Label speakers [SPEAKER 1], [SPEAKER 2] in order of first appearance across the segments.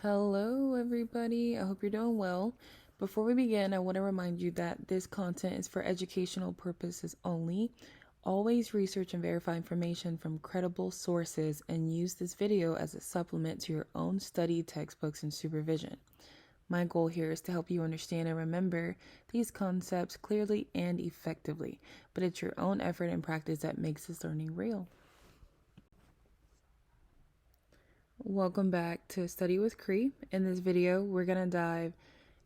[SPEAKER 1] Hello, everybody. I hope you're doing well. Before we begin, I want to remind you that this content is for educational purposes only. Always research and verify information from credible sources and use this video as a supplement to your own study, textbooks, and supervision. My goal here is to help you understand and remember these concepts clearly and effectively, but it's your own effort and practice that makes this learning real. Welcome back to Study with Cree. In this video, we're going to dive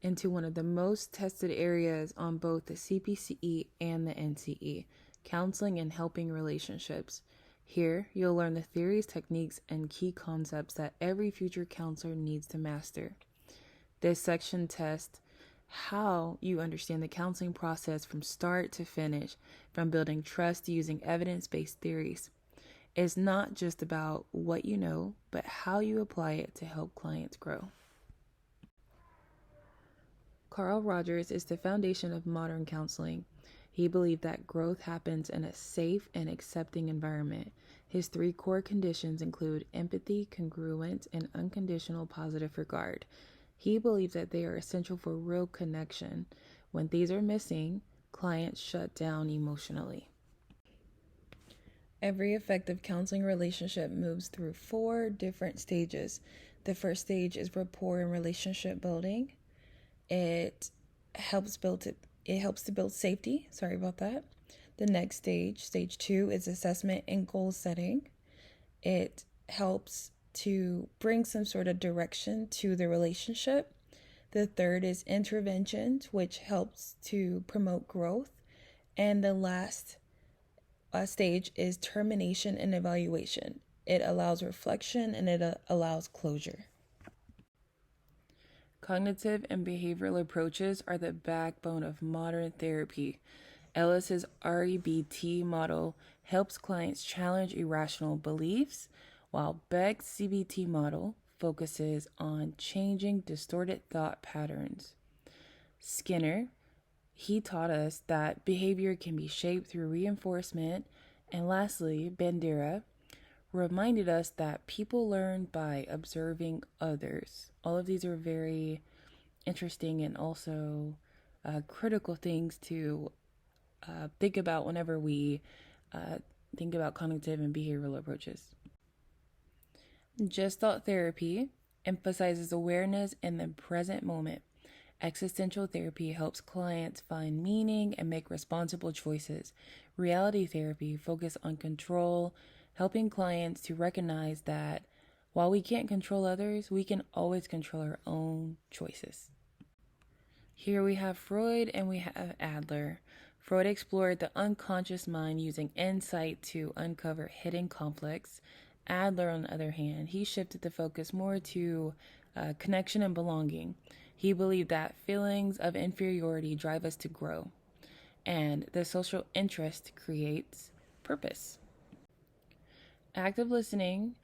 [SPEAKER 1] into one of the most tested areas on both the CPCE and the NCE, counseling and helping relationships. Here, you'll learn the theories, techniques, and key concepts that every future counselor needs to master. This section tests how you understand the counseling process from start to finish, from building trust using evidence-based theories. It's not just about what you know, but how you apply it to help clients grow. Carl Rogers is the foundation of modern counseling. He believed that growth happens in a safe and accepting environment. His 3 core conditions include empathy, congruence, and unconditional positive regard. He believed that they are essential for real connection. When these are missing, clients shut down emotionally. Every effective counseling relationship moves through 4 different stages. The first stage is rapport and relationship building. It helps to build safety. Sorry about that. The next stage 2, is assessment and goal setting. It helps to bring some sort of direction to the relationship. The third is interventions, which helps to promote growth. And the last stage is termination and evaluation. It allows reflection and it allows closure. Cognitive and behavioral approaches are the backbone of modern therapy. Ellis's REBT model helps clients challenge irrational beliefs, while Beck's CBT model focuses on changing distorted thought patterns. Skinner, he taught us that behavior can be shaped through reinforcement. And lastly, Bandura reminded us that people learn by observing others. All of these are very interesting and also critical things to think about whenever we think about cognitive and behavioral approaches. Gestalt therapy emphasizes awareness in the present moment. Existential therapy helps clients find meaning and make responsible choices. Reality therapy focuses on control, helping clients to recognize that while we can't control others, we can always control our own choices. Here we have Freud and we have Adler. Freud explored the unconscious mind using insight to uncover hidden conflicts. Adler, on the other hand, he shifted the focus more to connection and belonging. He believed that feelings of inferiority drive us to grow, and the social interest creates purpose. Active listening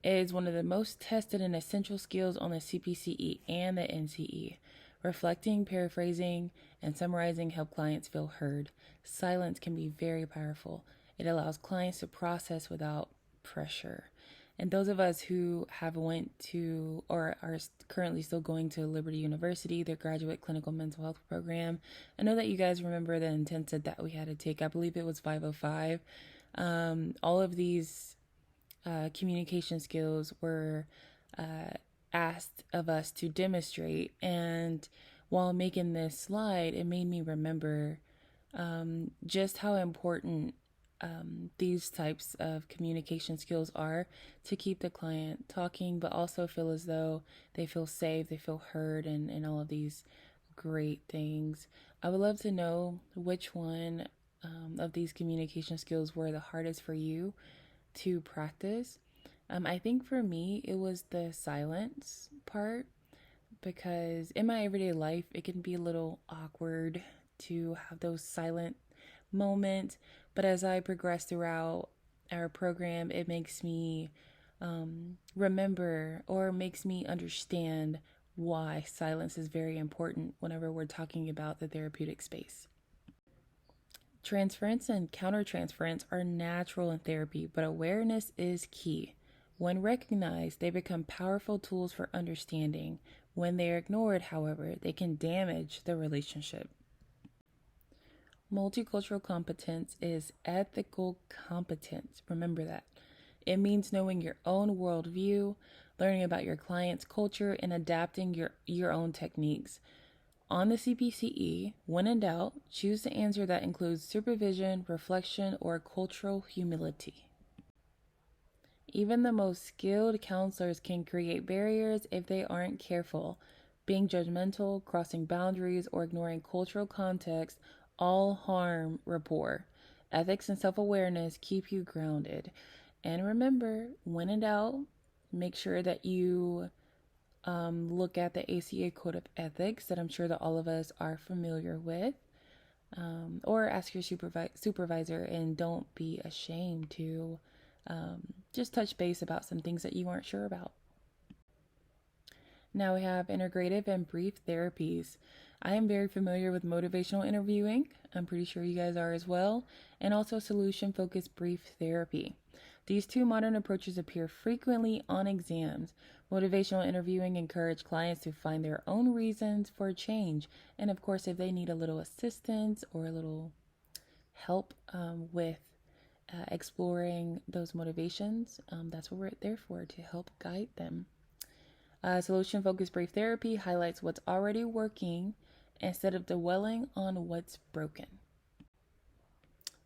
[SPEAKER 1] is one of the most tested and essential skills on the CPCE and the NCE. Reflecting, paraphrasing, and summarizing help clients feel heard. Silence can be very powerful. It allows clients to process without pressure. And those of us who have went to or are currently still going to Liberty University, their graduate clinical mental health program, I know that you guys remember the intensive that we had to take. I believe it was 505. All of these communication skills were asked of us to demonstrate. And while making this slide, it made me remember just how important these types of communication skills are to keep the client talking, but also feel as though they feel safe, they feel heard, and all of these great things. I would love to know which one of these communication skills were the hardest for you to practice. I think for me, it was the silence part, because in my everyday life, it can be a little awkward to have those silent moments. But as I progress throughout our program, it makes me remember or makes me understand why silence is very important whenever we're talking about the therapeutic space. Transference and countertransference are natural in therapy, but awareness is key. When recognized, they become powerful tools for understanding. When they are ignored, however, they can damage the relationship. Multicultural competence is ethical competence. Remember that. It means knowing your own worldview, learning about your client's culture, and adapting your own techniques. On the CPCE, when in doubt, choose the answer that includes supervision, reflection, or cultural humility. Even the most skilled counselors can create barriers if they aren't careful. Being judgmental, crossing boundaries, or ignoring cultural context all harm rapport. Ethics and self-awareness keep you grounded. And remember, when in doubt, make sure that you look at the ACA Code of Ethics that I'm sure that all of us are familiar with. Or ask your supervisor, and don't be ashamed to just touch base about some things that you aren't sure about. Now we have integrative and brief therapies. I am very familiar with motivational interviewing. I'm pretty sure you guys are as well. And also solution-focused brief therapy. These two modern approaches appear frequently on exams. Motivational interviewing encourages clients to find their own reasons for change. And of course, if they need a little assistance or a little help with exploring those motivations, that's what we're there for, to help guide them. Solution-focused brief therapy highlights what's already working instead of dwelling on what's broken.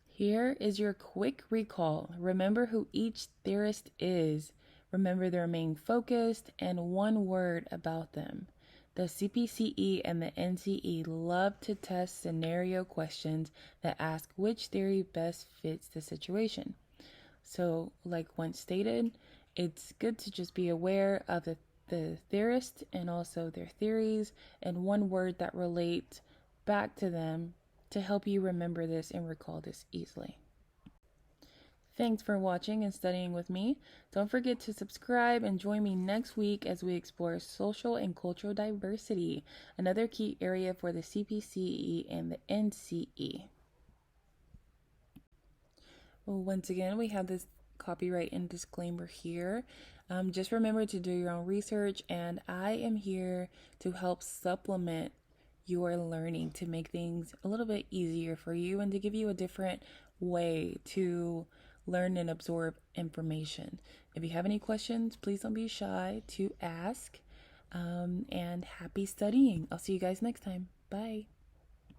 [SPEAKER 1] Here is your quick recall. Remember who each theorist is. Remember their main focus and one word about them. The CPCE and the NCE love to test scenario questions that ask which theory best fits the situation. So, like once stated, it's good to just be aware of the theorist and also their theories and one word that relates back to them to help you remember this and recall this easily. Thanks for watching and studying with me. Don't forget to subscribe and join me next week as we explore social and cultural diversity, another key area for the CPCE and the NCE. Well, once again, we have this copyright and disclaimer here. Just remember to do your own research, and I am here to help supplement your learning to make things a little bit easier for you and to give you a different way to learn and absorb information. If you have any questions, please don't be shy to ask. And happy studying. I'll see you guys next time. Bye.